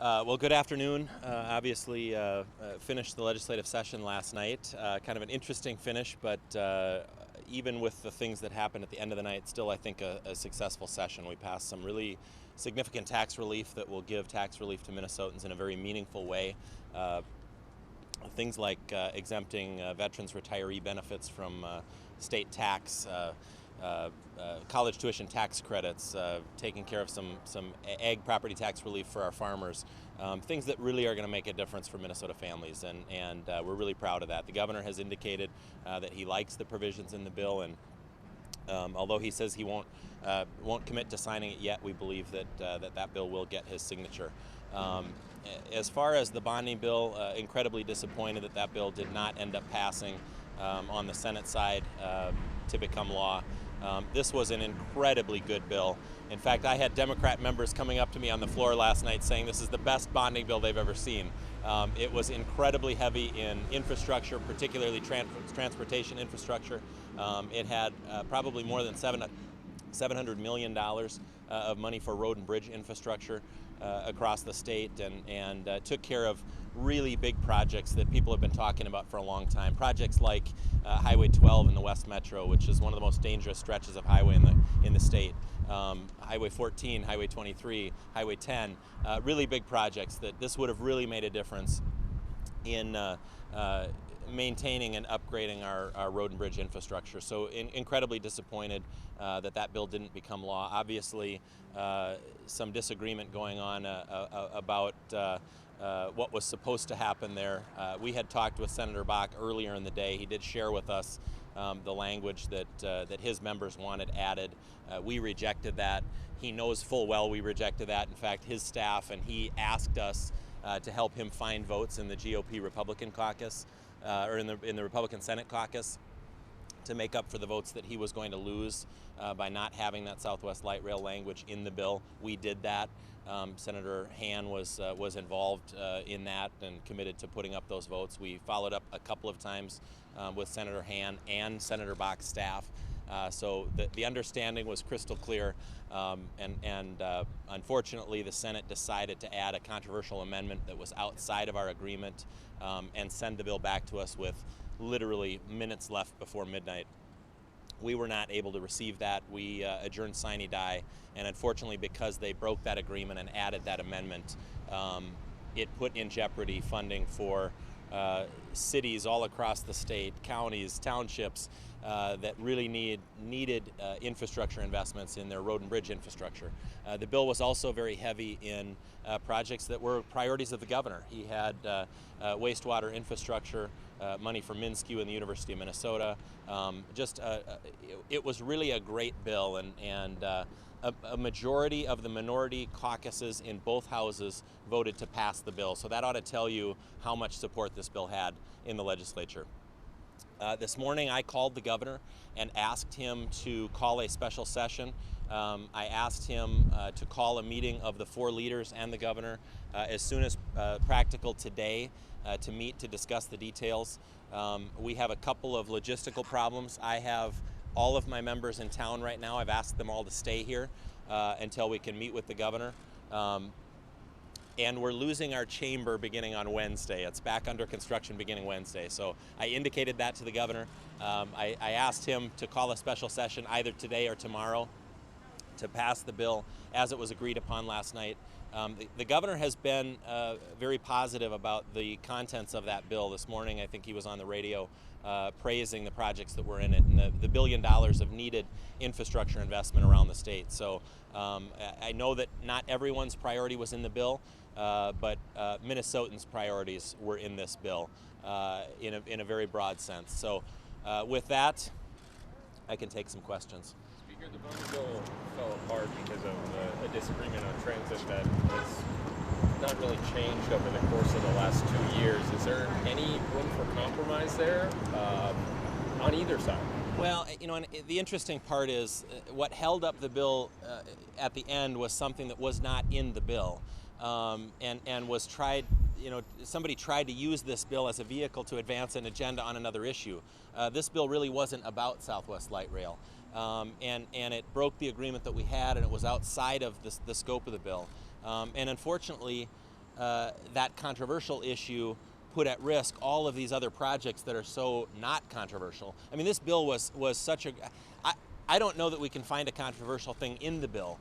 Well, good afternoon. Obviously, finished the legislative session last night. Kind of an interesting finish, but even with the things that happened at the end of the night, still I think a successful session. We passed some really significant tax relief that will give tax relief to Minnesotans in a very meaningful way. Things like exempting veterans' retiree benefits from state tax, college tuition tax credits, taking care of some ag property tax relief for our farmers, things that really are going to make a difference for Minnesota families, and we're really proud of that. The governor has indicated that he likes the provisions in the bill, and although he says he won't commit to signing it yet, we believe that that bill will get his signature. As far as the bonding bill, incredibly disappointed that that bill did not end up passing on the Senate side to become law. This was an incredibly good bill. In fact, I had Democrat members coming up to me on the floor last night saying this is the best bonding bill they've ever seen. It was incredibly heavy in infrastructure, particularly transportation infrastructure. It had probably more than $700 million of money for road and bridge infrastructure across the state, and took care of really big projects that people have been talking about for a long time. Projects like Highway 12 in the West Metro, which is one of the most dangerous stretches of highway in the state. Highway 14, Highway 23, Highway 10, really big projects that this would have really made a difference in maintaining and upgrading our road and bridge infrastructure. So incredibly disappointed that that bill didn't become law. Obviously, some disagreement going on about what was supposed to happen there. We had talked with Senator Bach earlier in the day. He did share with us the language that his members wanted added. We rejected that. He knows full well we rejected that. In fact, his staff and he asked us to help him find votes in the GOP Republican caucus, or in the Republican Senate caucus, to make up for the votes that he was going to lose by not having that Southwest Light Rail language in the bill. We did that. Senator Han was involved in that and committed to putting up those votes. We followed up a couple of times with Senator Han and Senator Bach's staff. So the understanding was crystal clear, and unfortunately the Senate decided to add a controversial amendment that was outside of our agreement and send the bill back to us with literally minutes left before midnight. We were not able to receive that. We adjourned sine die, and unfortunately because they broke that agreement and added that amendment, it put in jeopardy funding for cities all across the state, counties, townships that really needed infrastructure investments in their road and bridge infrastructure. The bill was also very heavy in projects that were priorities of the governor. He had wastewater infrastructure, money for MnSCU and the University of Minnesota. It was really a great bill, and a majority of the minority caucuses in both houses voted to pass the bill. So that ought to tell you how much support this bill had in the legislature. This morning I called the governor and asked him to call a special session. I asked him to call a meeting of the four leaders and the governor as soon as practical today to meet to discuss the details. We have a couple of logistical problems. I have all of my members in town right now. I've asked them all to stay here until we can meet with the governor. And we're losing our chamber beginning on Wednesday. It's back under construction beginning Wednesday. So I indicated that to the governor. I asked him to call a special session either today or tomorrow to pass the bill as it was agreed upon last night. The governor has been very positive about the contents of that bill. This morning I think he was on the radio praising the projects that were in it and the $1 billion of needed infrastructure investment around the state. So I know that not everyone's priority was in the bill, but Minnesotans' priorities were in this bill in a very broad sense. So with that, I can take some questions. Speaker, the bond bill fell apart because of a disagreement on transit that has not really changed over the course of the last 2 years. Is there any room for compromise there on either side? Well, you know, and the interesting part is what held up the bill at the end was something that was not in the bill, and was tried. You know, somebody tried to use this bill as a vehicle to advance an agenda on another issue. This bill really wasn't about Southwest Light Rail, and it broke the agreement that we had, and it was outside of the scope of the bill. And unfortunately, that controversial issue put at risk all of these other projects that are so not controversial. I mean, this bill was such a, I don't know that we can find a controversial thing in the bill.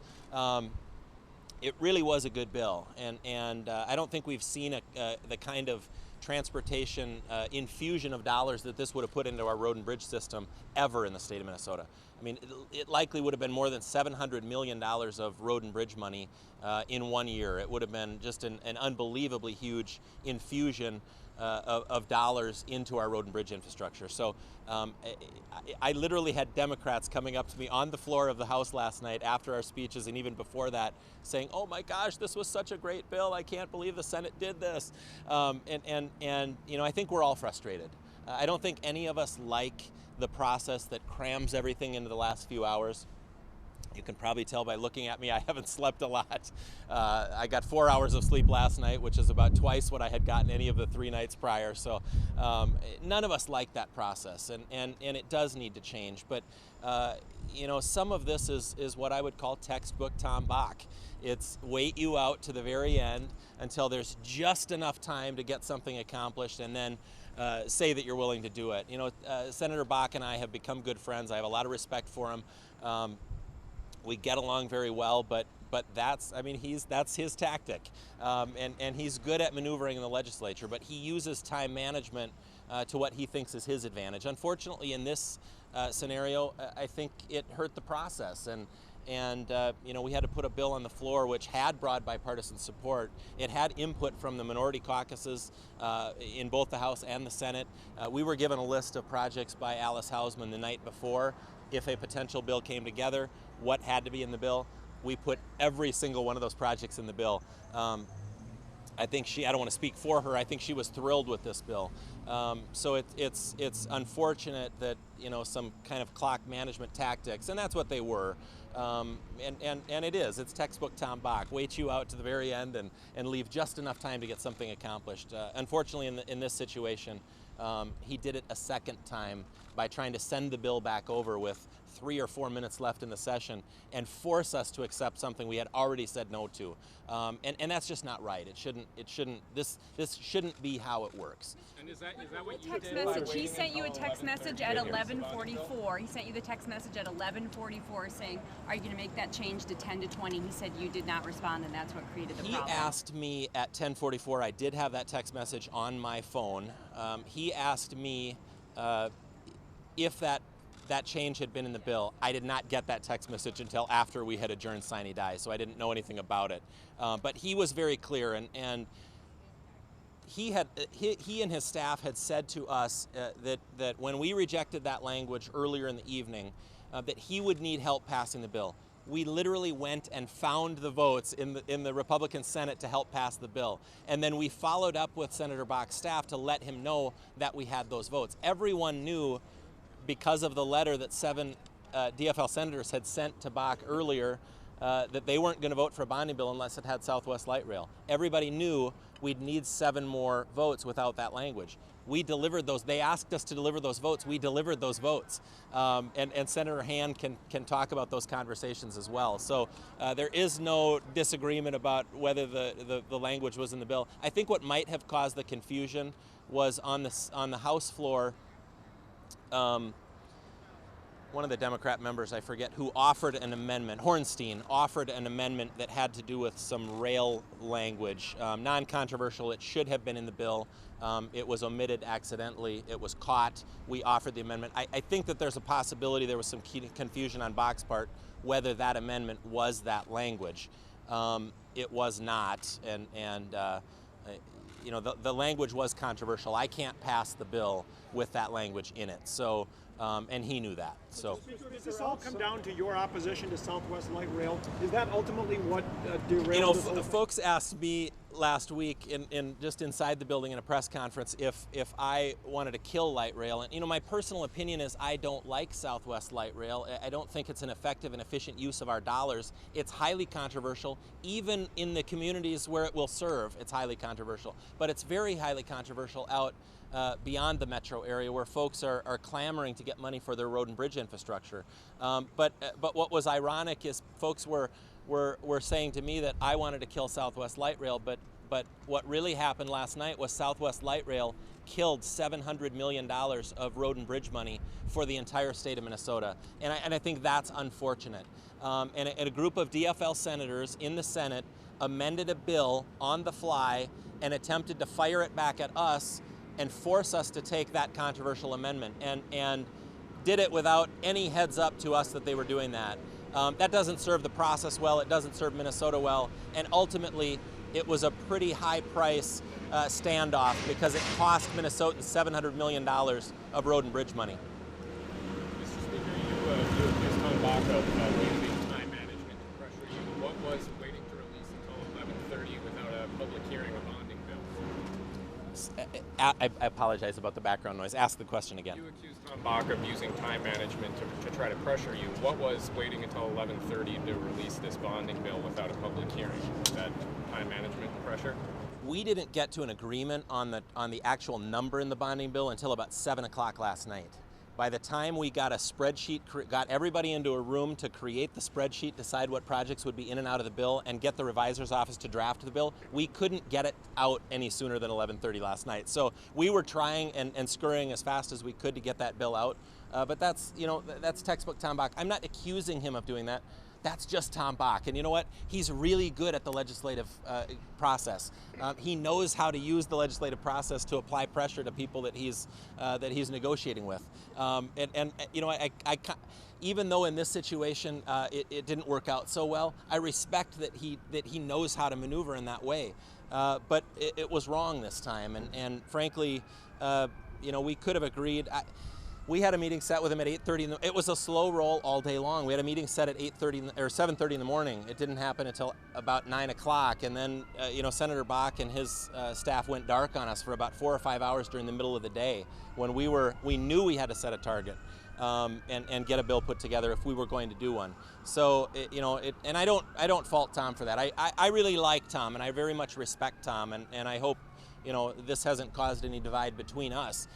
It really was a good bill, and I don't think we've seen the kind of transportation infusion of dollars that this would have put into our road and bridge system ever in the state of Minnesota. I mean, it likely would have been more than $700 million of road and bridge money in 1 year. It would have been just an unbelievably huge infusion of dollars into our road and bridge infrastructure. So I literally had Democrats coming up to me on the floor of the House last night after our speeches and even before that saying, "Oh my gosh, this was such a great bill. I can't believe the Senate did this." And you know, I think we're all frustrated. I don't think any of us like the process that crams everything into the last few hours. You can probably tell by looking at me, I haven't slept a lot. I got 4 hours of sleep last night, which is about twice what I had gotten any of the 3 nights prior. So none of us like that process, and it does need to change. But you know, some of this is what I would call textbook Tom Bach. It's wait you out to the very end until there's just enough time to get something accomplished, and then say that you're willing to do it. You know, Senator Bach and I have become good friends. I have a lot of respect for him. We get along very well, but that's, I mean, that's his tactic, and he's good at maneuvering in the legislature. But he uses time management to what he thinks is his advantage. Unfortunately, in this scenario, I think it hurt the process, and you know, we had to put a bill on the floor which had broad bipartisan support. It had input from the minority caucuses in both the House and the Senate. We were given a list of projects by Alice Hausman the night before. If a potential bill came together, what had to be in the bill? We put every single one of those projects in the bill. I think I don't want to speak for her, I think she was thrilled with this bill. So it's unfortunate that, you know, some kind of clock management tactics, and that's what they were. And it's textbook Tom Bach. Wait you out to the very end and leave just enough time to get something accomplished. Unfortunately, in this situation, he did it a second time by trying to send the bill back over with 3 or 4 minutes left in the session and force us to accept something we had already said no to. And that's just not right. This shouldn't be how it works. And is that what you text did? message. He sent you a text message at 11:44. He sent you the text message at 11:44 saying, "Are you going to make that change to 10 to 20?" He said you did not respond, and that's what created the problem. He asked me at 10:44. I did have that text message on my phone. He asked me if that change had been in the bill. I did not get that text message until after we had adjourned sine die, so I didn't know anything about it. But he was very clear, and he and his staff had said to us that when we rejected that language earlier in the evening, that he would need help passing the bill. We literally went and found the votes in the Republican Senate to help pass the bill. And then we followed up with Senator Bach's staff to let him know that we had those votes. Everyone knew, because of the letter that 7 DFL senators had sent to Bach earlier, that they weren't going to vote for a bonding bill unless it had Southwest Light Rail. Everybody knew we'd need 7 more votes without that language. We delivered those. They asked us to deliver those votes. We delivered those votes. And Senator Hand can talk about those conversations as well. So there is no disagreement about whether the language was in the bill. I think what might have caused the confusion was on the House floor, one of the Democrat members, I forget who, offered an amendment. Hornstein offered an amendment that had to do with some rail language. Non-controversial. It should have been in the bill. It was omitted accidentally. It was caught. We offered the amendment. I think that there's a possibility there was some confusion on Bach's part whether that amendment was that language. It was not, and you know, the language was controversial. I can't pass the bill with that language in it. So, and he knew that. So, does this all come down to your opposition to Southwest Light Rail? Is that ultimately what derailed? You know, folks asked me last week in just inside the building in a press conference if I wanted to kill light rail, and you know, my personal opinion is I don't like Southwest Light Rail. I don't think it's an effective and efficient use of our dollars. It's highly controversial, even in the communities where it will serve. It's highly controversial, but it's very highly controversial out beyond the metro area, where folks are clamoring to get money for their road and bridge infrastructure. But what was ironic is folks were saying to me that I wanted to kill Southwest Light Rail, but but what really happened last night was Southwest Light Rail killed $700 million of road and bridge money for the entire state of Minnesota. And I think that's unfortunate. And a group of DFL senators in the Senate amended a bill on the fly and attempted to fire it back at us and force us to take that controversial amendment, and did it without any heads up to us that they were doing that. That doesn't serve the process well, it doesn't serve Minnesota well, and ultimately it was a pretty high price standoff because it cost Minnesotans $700 million of road and bridge money. Mr. Speaker, you accused Tom Bach of using time management to pressure you. What was waiting to release until 11:30 without a public hearing a bonding bill? I apologize about the background noise. Ask the question again. You accused Tom Bach of using time management to try to pressure you. What was waiting until 11:30 to release this bonding bill without a public hearing? Was that time management pressure? We didn't get to an agreement on the actual number in the bonding bill until about 7 o'clock last night. By the time we got a spreadsheet, got everybody into a room to create the spreadsheet, decide what projects would be in and out of the bill, and get the revisor's office to draft the bill, we couldn't get it out any sooner than 11:30 last night. So we were trying and scurrying as fast as we could to get that bill out. But that's textbook Tom Bach. I'm not accusing him of doing that. That's just Tom Bach. And you know what? He's really good at the legislative process. He knows how to use the legislative process to apply pressure to people that he's negotiating with. And you know, I even though in this situation it didn't work out so well, I respect that he knows how to maneuver in that way. But it was wrong this time. And frankly, you know, we could have agreed. We had a meeting set with him at 8:30. It was a slow roll all day long. We had a meeting set at 8:30 or 7:30 in the morning. It didn't happen until about 9 o'clock. And then, you know, Senator Bach and his staff went dark on us for about 4 or 5 hours during the middle of the day when we knew we had to set a target and get a bill put together if we were going to do one. So, and I don't fault Tom for that. I really like Tom, and I very much respect Tom, and I hope, you know, this hasn't caused any divide between us.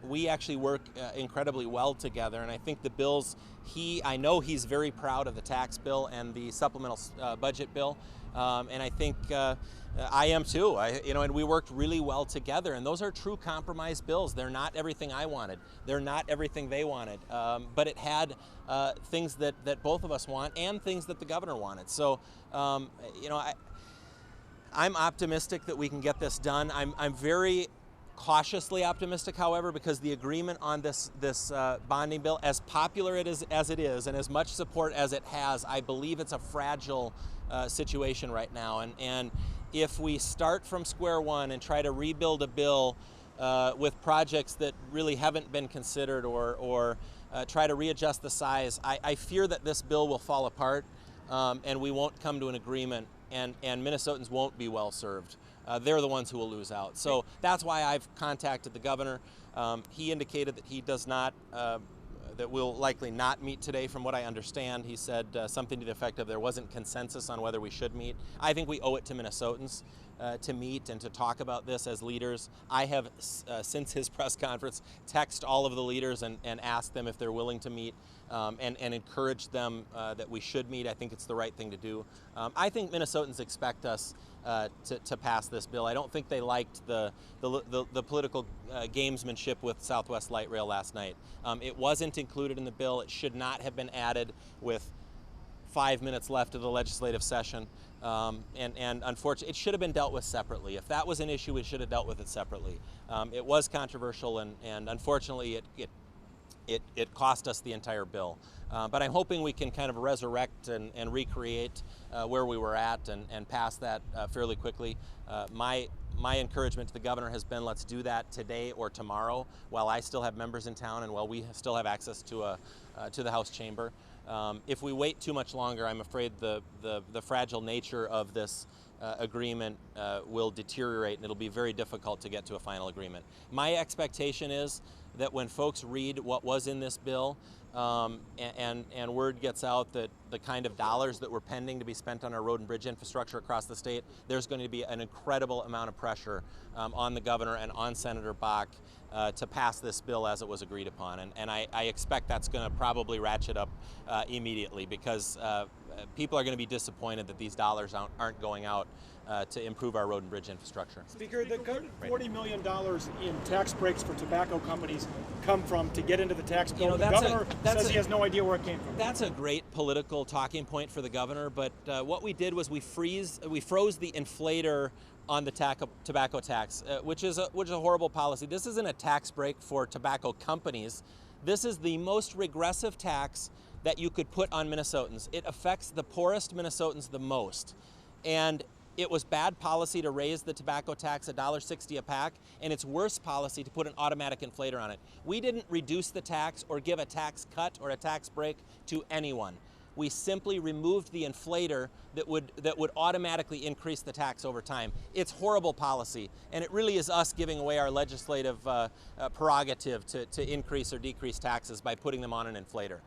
We actually work incredibly well together, and I think the bills, I know he's very proud of the tax bill and the supplemental budget bill, and I think I am too. And we worked really well together, and those are true compromise bills. They're not everything I wanted. They're not everything they wanted, but it had things that both of us want and things that the governor wanted. So, I'm optimistic that we can get this done. I'm very cautiously optimistic, however, because the agreement on this bonding bill, as popular as it is, and as much support as it has, I believe it's a fragile situation right now. And if we start from square one and try to rebuild a bill with projects that really haven't been considered or try to readjust the size, I fear that this bill will fall apart and we won't come to an agreement, and Minnesotans won't be well served. They're the ones who will lose out. So that's why I've contacted the governor. He indicated that he does not, that we'll likely not meet today from what I understand. He said something to the effect of there wasn't consensus on whether we should meet. I think we owe it to Minnesotans to meet and to talk about this as leaders. I have, since his press conference, texted all of the leaders and asked them if they're willing to meet and encouraged them that we should meet. I think it's the right thing to do. I think Minnesotans expect us to pass this bill. I don't think they liked the political gamesmanship with Southwest Light Rail last night. It wasn't included in the bill. It should not have been added with 5 minutes left of the legislative session. And unfortunately, it should have been dealt with separately. If that was an issue, we should have dealt with it separately. It was controversial, and unfortunately, it cost us the entire bill. But I'm hoping we can kind of resurrect and recreate where we were at and pass that fairly quickly. My encouragement to the governor has been, let's do that today or tomorrow while I still have members in town and while we still have access to the House chamber. If we wait too much longer, I'm afraid the fragile nature of this agreement will deteriorate, and it'll be very difficult to get to a final agreement. My expectation is that when folks read what was in this bill and word gets out that the kind of dollars that were pending to be spent on our road and bridge infrastructure across the state, there's going to be an incredible amount of pressure on the governor and on Senator Bach to pass this bill as it was agreed upon. And I expect that's going to probably ratchet up immediately because people are going to be disappointed that these dollars aren't going out to improve our road and bridge infrastructure. Speaker, the $40 million in tax breaks for tobacco companies come from to get into the tax bill. The governor says he has no idea where it came from. That's a great political talking point for the governor, but what we did was we froze the inflator on the tobacco tax, which is a horrible policy. This isn't a tax break for tobacco companies. This is the most regressive tax that you could put on Minnesotans. It affects the poorest Minnesotans the most. And it was bad policy to raise the tobacco tax $1.60 a pack, and it's worse policy to put an automatic inflator on it. We didn't reduce the tax or give a tax cut or a tax break to anyone. We simply removed the inflator that would automatically increase the tax over time. It's horrible policy, and it really is us giving away our legislative prerogative to increase or decrease taxes by putting them on an inflator.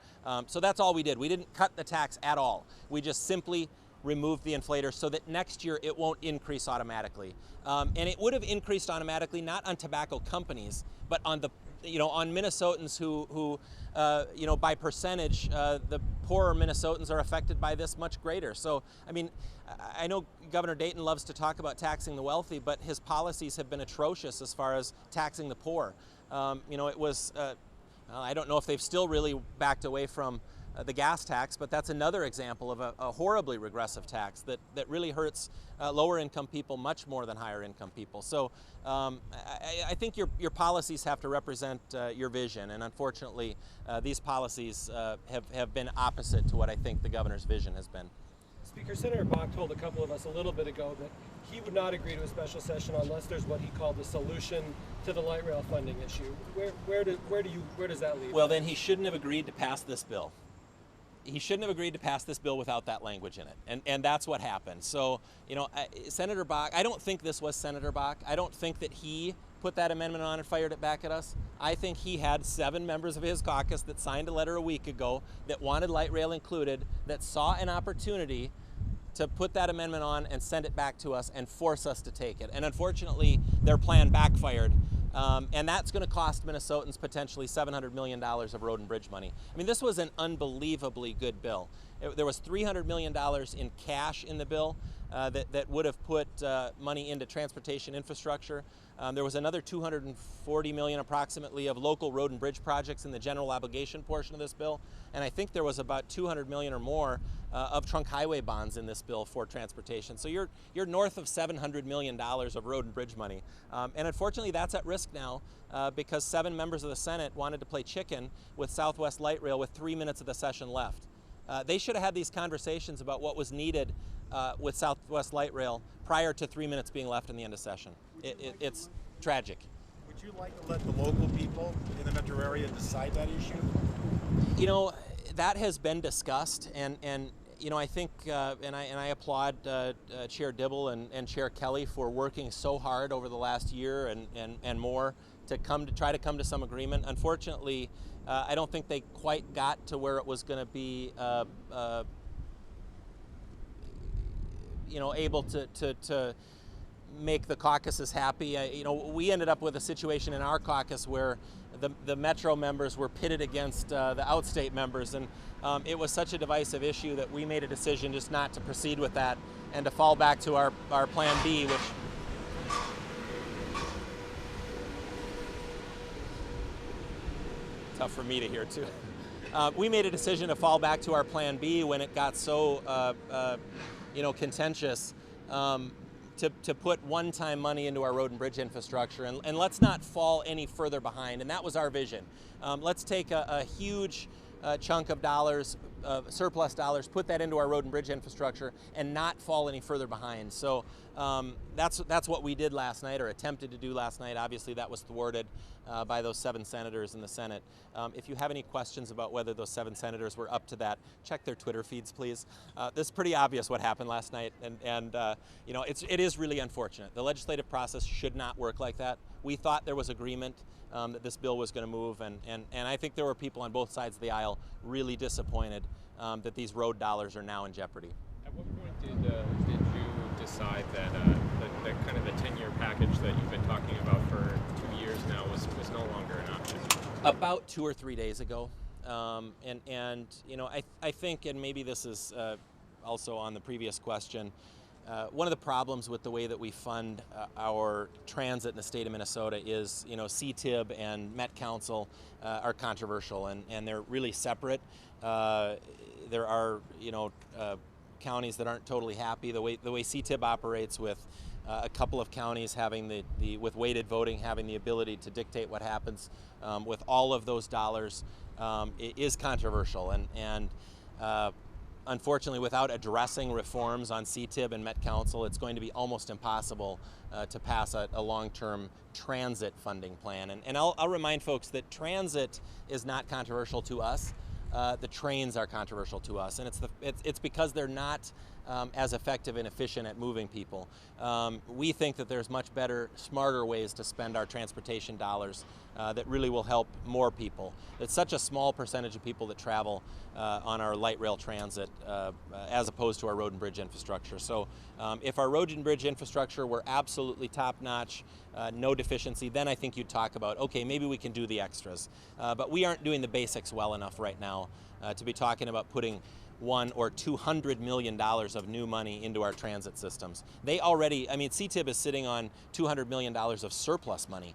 So that's all we did. We didn't cut the tax at all. We just simply removed the inflator so that next year it won't increase automatically. And it would have increased automatically not on tobacco companies, but on on Minnesotans who by percentage, the poorer Minnesotans are affected by this much greater. So, I mean, I know Governor Dayton loves to talk about taxing the wealthy, but his policies have been atrocious as far as taxing the poor. It was, I don't know if they've still really backed away from the gas tax, but that's another example of a horribly regressive tax that really hurts lower income people much more than higher income people. So I think your policies have to represent your vision, and unfortunately these policies have been opposite to what I think the governor's vision has been. Speaker, Senator Bach told a couple of us a little bit ago that he would not agree to a special session unless there's what he called the solution to the light rail funding issue. Where does that leave? Well, then he shouldn't have agreed to pass this bill. He shouldn't have agreed to pass this bill without that language in it, and that's what happened. So, Senator Bach, I don't think this was Senator Bach. I don't think that he put that amendment on and fired it back at us. I think he had 7 members of his caucus that signed a letter a week ago that wanted light rail included, that saw an opportunity to put that amendment on and send it back to us and force us to take it. And unfortunately, their plan backfired. And that's going to cost Minnesotans potentially $700 million of road and bridge money. I mean, this was an unbelievably good bill. There was $300 million in cash in the bill that would have put money into transportation infrastructure. There was another $240 million approximately of local road and bridge projects in the general obligation portion of this bill. And I think there was about $200 million or more of trunk highway bonds in this bill for transportation. So you're north of $700 million of road and bridge money. And unfortunately, that's at risk now because 7 members of the Senate wanted to play chicken with Southwest Light Rail with 3 minutes of the session left. They should have had these conversations about what was needed with Southwest Light Rail prior to 3 minutes being left in the end of session. It's tragic. Would you like to let the local people in the metro area decide that issue? That has been discussed, and I think, and I applaud Chair Dibble and Chair Kelly for working so hard over the last year and more to try to come to some agreement. Unfortunately, I don't think they quite got to where it was going to be, able to make the caucuses happy. We ended up with a situation in our caucus where the Metro members were pitted against the outstate members, and it was such a divisive issue that we made a decision just not to proceed with that and to fall back to our Plan B, which tough for me to hear too. We made a decision to fall back to our Plan B when it got so contentious. To put one-time money into our road and bridge infrastructure, and let's not fall any further behind. And that was our vision. Let's take a huge chunk of dollars, surplus dollars, put that into our road and bridge infrastructure, and not fall any further behind. So that's what we did last night, or attempted to do last night. Obviously, that was thwarted by those 7 senators in the Senate. If you have any questions about whether those 7 senators were up to that, check their Twitter feeds, please. This is pretty obvious what happened last night, and it is really unfortunate. The legislative process should not work like that. We thought there was agreement that this bill was going to move, and I think there were people on both sides of the aisle really disappointed that these road dollars are now in jeopardy. At what point did you decide that the kind of the 10-year package that you've been talking about for 2 years now was no longer an option? About 2 or 3 days ago, I think, and maybe this is also on the previous question, one of the problems with the way that we fund our transit in the state of Minnesota is, CTIB and Met Council are controversial, and they're really separate. There are, counties that aren't totally happy the way CTIB operates, with a couple of counties having with weighted voting having the ability to dictate what happens with all of those dollars. It is controversial, and unfortunately, without addressing reforms on CTIB and Met Council, it's going to be almost impossible to pass a long-term transit funding plan. And I'll remind folks that transit is not controversial to us. The trains are controversial to us, and it's because they're not as effective and efficient at moving people. We think that there's much better, smarter ways to spend our transportation dollars that really will help more people. It's such a small percentage of people that travel on our light rail transit as opposed to our road and bridge infrastructure. So if our road and bridge infrastructure were absolutely top-notch, no deficiency, then I think you'd talk about, okay, maybe we can do the extras. But we aren't doing the basics well enough right now to be talking about putting $100 or $200 million of new money into our transit systems. They already, CTIB is sitting on $200 million of surplus money.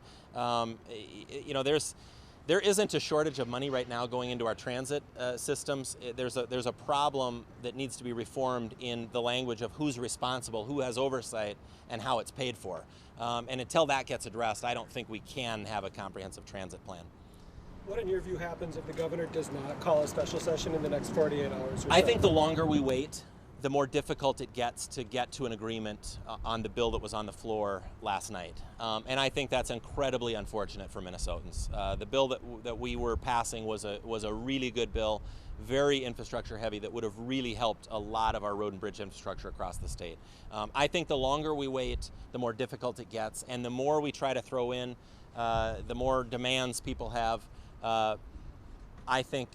There isn't a shortage of money right now going into our transit systems. There's a problem that needs to be reformed in the language of who's responsible, who has oversight, and how it's paid for. And until that gets addressed, I don't think we can have a comprehensive transit plan. What, in your view, happens if the governor does not call a special session in the next 48 hours or so? I think the longer we wait, the more difficult it gets to get to an agreement on the bill that was on the floor last night. And I think that's incredibly unfortunate for Minnesotans. The bill that we were passing was a really good bill, very infrastructure heavy, that would have really helped a lot of our road and bridge infrastructure across the state. I think the longer we wait, the more difficult it gets, and the more we try to throw in, the more demands people have, I think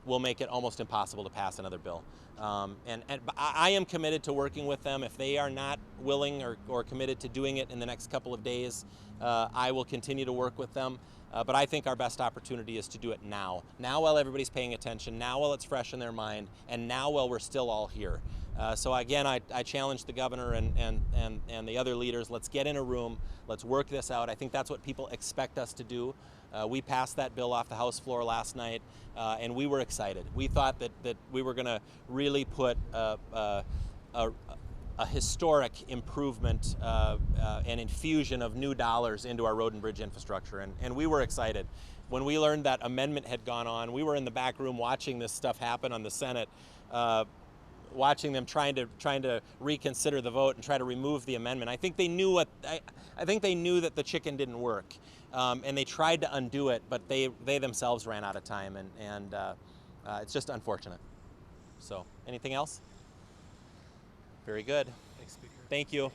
will make it almost impossible to pass another bill. And I am committed to working with them. If they are not willing or committed to doing it in the next couple of days, I will continue to work with them. But I think our best opportunity is to do it now while everybody's paying attention, now while it's fresh in their mind, and now while we're still all here. So again, I challenge the governor and the other leaders. Let's get in a room. Let's work this out. I think that's what people expect us to do. We passed that bill off the House floor last night, and we were excited. We thought that we were going to really put a historic improvement and infusion of new dollars into our road and bridge infrastructure, and we were excited. When we learned that amendment had gone on, we were in the back room watching this stuff happen on the Senate, watching them trying to reconsider the vote and try to remove the amendment. I think they knew I think they knew that the chicken didn't work, and they tried to undo it, but they themselves ran out of time, and it's just unfortunate. So, anything else? Very good. Thanks, Speaker. Thank you.